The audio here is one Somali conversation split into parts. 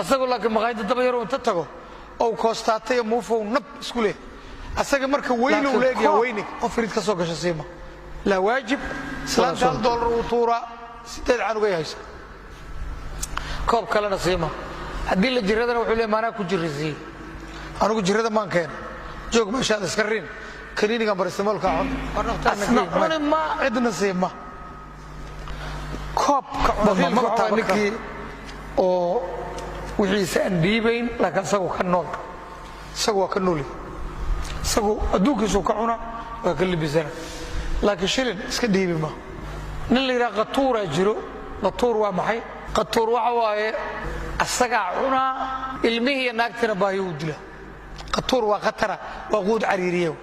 asagoo laakiin maqaayada daba yar inta tago oo koostaatay muufow nab isku leh asaga marka weyn uu leeyahay weynig qof rid ka soo gasho siima la waajib $3 uu tuura 8 canuga hayso koob kale nasiima hadii la jiradana wuxuu leeyahay maana ku jirisi anigu jirada maan keen joog meesha iska riin kaniiniga baristamoolka cun ma cidna siima koob ka cun ma taaniki oo wixii saan diibayn laakiin isagu ka nool isagu adduunkiisu ka cuna waa ka libisana laakiin shilin iska dhiibi ma nin la yiraahdo qatuura jiro qatuur waa maxay qatuur waxa waaye asaga cuna ilmihi naagtina baayo u dila qatuur waa qatara waa quud cariiriyo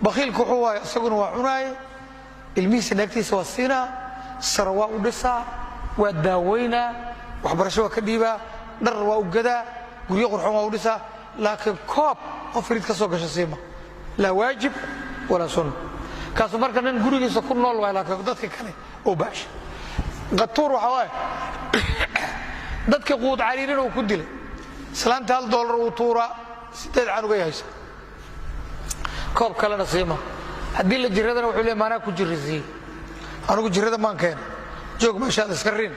bakhilku wuxuu waaye asaguna waa cunaay ilmihi naagtiisa waa siina sarwa u dhisa waa daaweyna waxbarasho ka dhiiba dhar waa u gadaa guriyo qurxoon waa u dhisa laakiin koob qof rid ka soo gasho siima la waajib wala sunna kaas marka nin gurigiisa ku nool waa laakiin dadka kale oo baash qatuur waxa waaye dadka quud cariirin oo ku dilay islaanta $1 uu tuura 8 canuga hayso koob kale nasiima hadii la jiradana wuxuu leeyahay maana ku jirisi anigu jirada maan keen joog meesha iska riin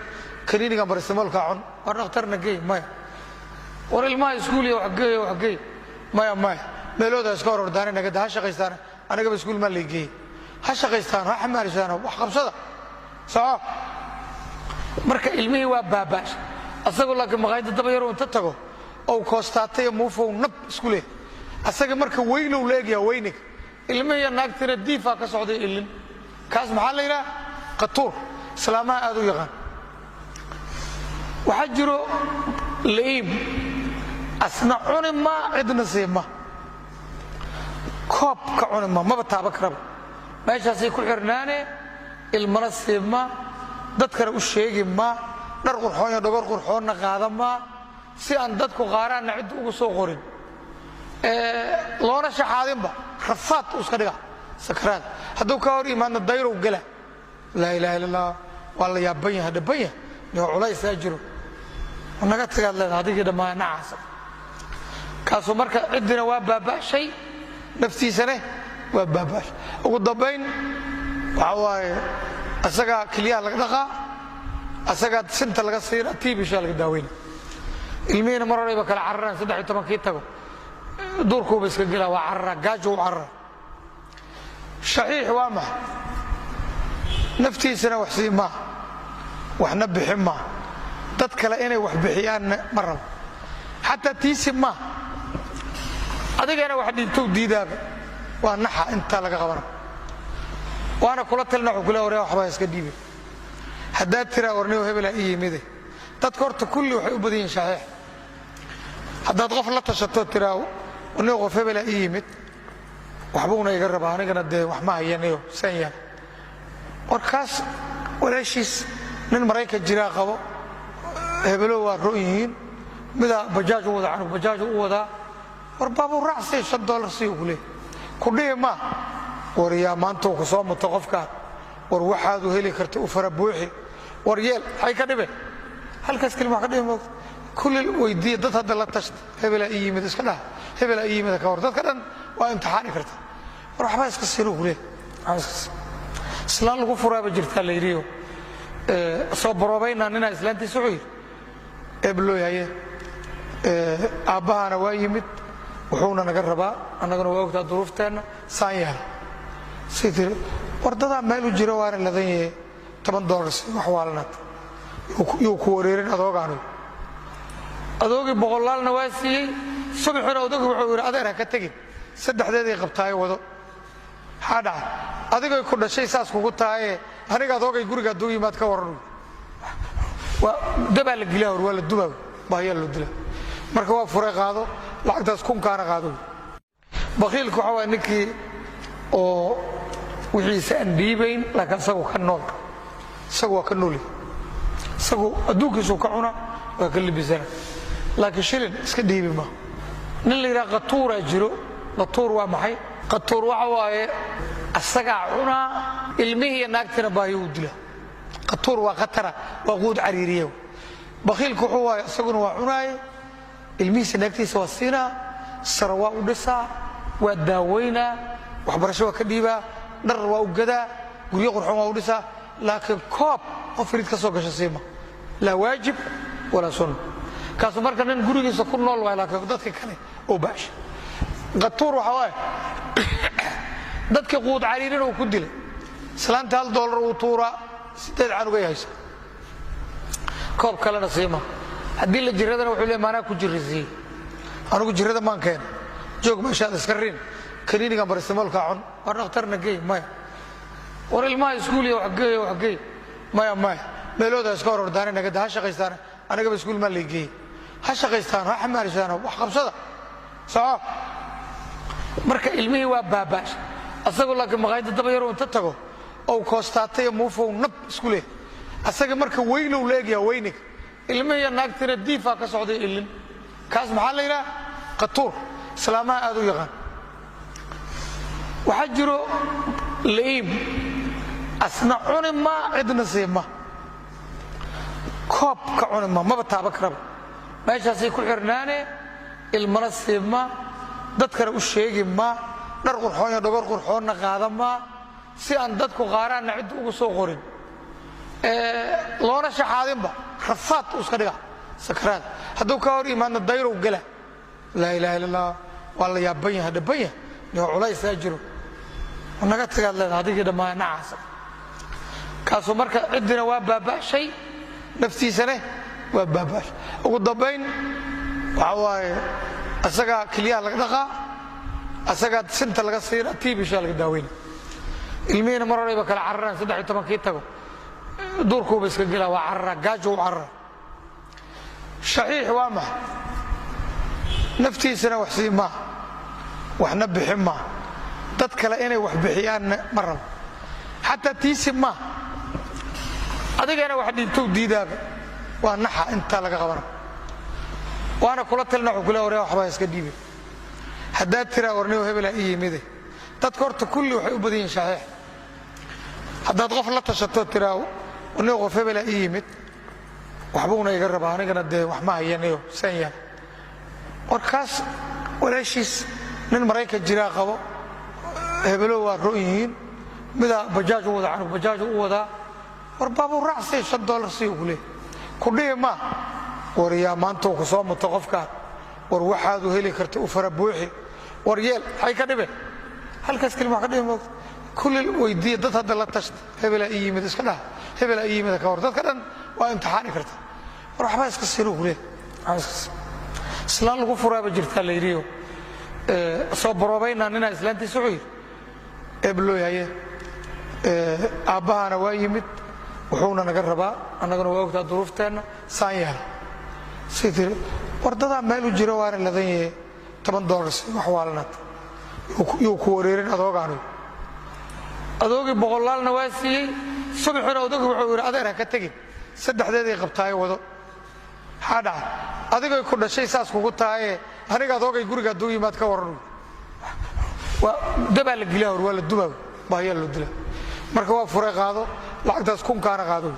kaniiniga baristamoolka cun waa dhakhtarna geey maya war ilmaha iskuuliya wax geey maya meelooda iska ordaan naga daa shaqaystaan anaga iskuul ma leeyahay ha shaqaystaan ha xamaarisaan wax qabsada soo marka ilmihi waa baabaash asagoo laakiin maqaayada daba yar inta tago oo koostaatay muufow nab isku leh asaga marka weyn uu leeyahay weynig ilmihi naagtina diifa ka socday ilin kaas maxaa la yiraahdaa qatuur islaamaha aad u yaqaan waxa jiro leeyim asna cunima cidna siima koob ka cunima ma taaba karaba meeshaasay ku xirnaane ilmana siima dadkana u sheegi ma dhar qurxoon iyo dhabar qurxoon qaada ma si aan dadku qaaraan cid ugu soo qorin loona shaxaadinba rafaad iska dhiga sakraan hadduu ka hor imaadna dayro gala la ilaaha illa allah walla ya banya dhabanya iyo culays ajiro naga tagad leedahay adiga dhamaan nacaas kaas marka cidina waa baabashay naftiisana waa baabash ugu dambeyn waxa waaye asaga kaliya laga dhaqa asaga sinta laga siira tiibisha laga daaweyn ilmiina marayba kala cararaan 13 tago duurku iska gala waa carra gaajo carra صحيح وامح نفتي سنة وحسيمة وحنا بحمة تذكر إني وحبحيان مرة حتى تيسمة أديك أنا واحد يتودي ذا ونحى أنت لك خبر وأنا قلت لنا كلها وريا وحبايس كديبي حدات ترى ورني وهبلا إيه مذي تذكرت كل وحبدين صحيح حدات غفلة تشتت ترى ورني وهبلا إيه مت وحبونا يجرب أنا كنا ده وحما ينيو سيا وركاس ولا شيء من مريك الجراء قبوا هبلوا الرؤيين بدا بجاج وذا عنه بجاج وذا وربابو رأسه $100 سيقوله كله ما وريا ما أنتو خصام متوقف وروحاد وهلي كرت وفربوحي وريال هاي كذبه هل كاس كلمة كذبه كل ويدي ضد هذا لا تشت هبلا إيه مدرس كذا هبلا إيه مدرس كور ضد كذا وامتحاني كرت وراح بس كسروه ليه سلام الغفورة بجرتها اللي يريو صبروا بيننا أننا إسلام تسعير قبلوا يا أبانا وايمت وحونا نقربا أنا كنا وقت الظروف تاعنا ساير سيدي ورددا مالو جروار الذين $8 وحوالنا يوكوريرين أذوقانو أذوقي بقولال نواسي صبحنا أذوق بحور أذيرها كتجي سدح ذي قبطاي وذو هذا أذوق يكون شيء ساس كوكتاي هنيك أذوق يقول قدوي ما تكورنو ودبل الجلاور ولا الدبل باهي اللودلا مركوا فرق هذا لعكتاس كون كان هذا بخيل كحوا نكى أو وحي سان ديبين لكن سقوا كنولي سقوا أدوك سوكعنا وكل بزنا لكن شيلن اسك ديبي ما نلي را قطورة جرو قطور ومحي قطور وحواي السقعنا المهي ناكتنا بايود له قطور وقطرة وقود عريريو bakhiilku wuxuu waaye isaguna waa cunaaye ilmihiisa naagtiisa waa siinaa sara waa u dhisaa waa daaweynaa waxbarasho waa ka dhiibaa dhar waa u gadaa guryo qurxoon waa u dhisaa laakiin koob qof irid ka soo gasha siima laa waajib walaa sunna kaasu marka nin gurigiisa ku nool waay laakiin dadka kale oo baasha qatuur waxa waaye dadka quud cariirin uu ku dilay islaanta $1 uu tuuraa 8 canugay haysa koob kalena siima haddii la jiradana wuxuu leeyahay maanaa ku jirisiiyey anigu jirada maan keena joog meeshaad iska riin kaniinigan baristamoolka cun war dhakhtarna geey maya war ilmaha iskuuliya wax geey maya meelooda iska hor ordaana nagada ha shaqaystaana anagaba iskuul maa laygeeyey ha shaqaystaan ha xamaalishaan wax qabsada soco marka ilmihii waa baabaash asagoo laakiin maqaayadda daba yaroo inta tago oo koostaatay muufow nab isku leh asaga marka weynow leegyaa weyniga ilmihiiyo naagtina diifaa ka socday ilin kaas maxaa la yidhaha qatuur islaamaha aad u yaqaan waxaa jiro la'iim asna cuni maa cidna siima koob ka cuni maa maba taaba karaba meeshaasay ku xirnaane ilmana siima dadkana u sheegi maa dhar qurxoon iyo dhogor qurxoonna qaada maa si aan dadku qaaraanna cidda ugu soo qorin loona shaxaadinba rafaad u iska dhiga sakaraad hadduu ka hor imaadna dayrow gala laa ilaaha illa allah waa la yaaban yahay dhaban yahay nio culaysaa jiro naga tagaad leedaha adigii dhammaan nacaasa kaasuu marka ciddina waa baaba'shay naftiisane waa baaba'shay ugu dambayn waxa waaye asagaa keliyaha laga dhaqaa asagaa sinta laga siina tiibishaa laga daaweyna ilmihiina mar horeyba kala cararaan 13 tago duurkuuba iska gelaa waa carara gaajo u carara shaxiix waa maxay naftiisana wax sii maa waxna bixin maa dad kale inay wax bixiyaanna ma rabo xataa tiisi maa adigana wax dhiibtow diidaaba waa naxa intaa laga qabana waana kula talina wuxuu kula waryaa waxbaa iska dhiibe haddaad tiraa warniyo hebelaa ii yimide dadka horta kulli waxay u badan yihiin shaxiix haddaad qof la tashato tiraa warniyo qof hebelaa ii yimid waxbuuna iga rabaa anigana dee wax ma hayanayo saan yahay warkaas walaashiis nin maraykan jiraa qabo hebelo waa roon yihiin midaa bajaaj u wada canug bajaaj u wadaa war baabuur raacsay $5 sii ugu leey ku dhihi maa war yaa maanta ku soo muto qofkaan war waxaad u heli karta u fara buuxi war yeel hay ka dhibe halkaas kelimo ka dhibe moogta kulli weydiiya dad hadda la tashta hebelaa ii yimid iska dhaha hebelaa ii yimid ka hor dadka dhan waa imtixaani karta war waxbaa iska siin ugu leey islaan lagu furaaba jirtaa la yidhiyo soo baroobaynaa ninaa islaantiisa wuxuu yidhi eblooy haye aabbahana waa yimid wuxuuna naga rabaa annaguna waa ogtaa duruufteenna saan yaala say tiri wardadaa meel u jiro waana ladan yahe $10 si wax waalanaad yuu ku wareerin adoogaanu adoogii boqolaalna waa siiyey subaxuna odogii wuxuu yidhi adeer ha ka tegin saddexdeeday qabtaayo wado maxaa dhaca adigay ku dhashay saas kugu tahaye aniga adoogay guriga hadduu yimaad ka waran dabaa la gilaa hor waa la dubaa bahyaa loo dila marka waa furay qaado lacagtaas kunkaana qaado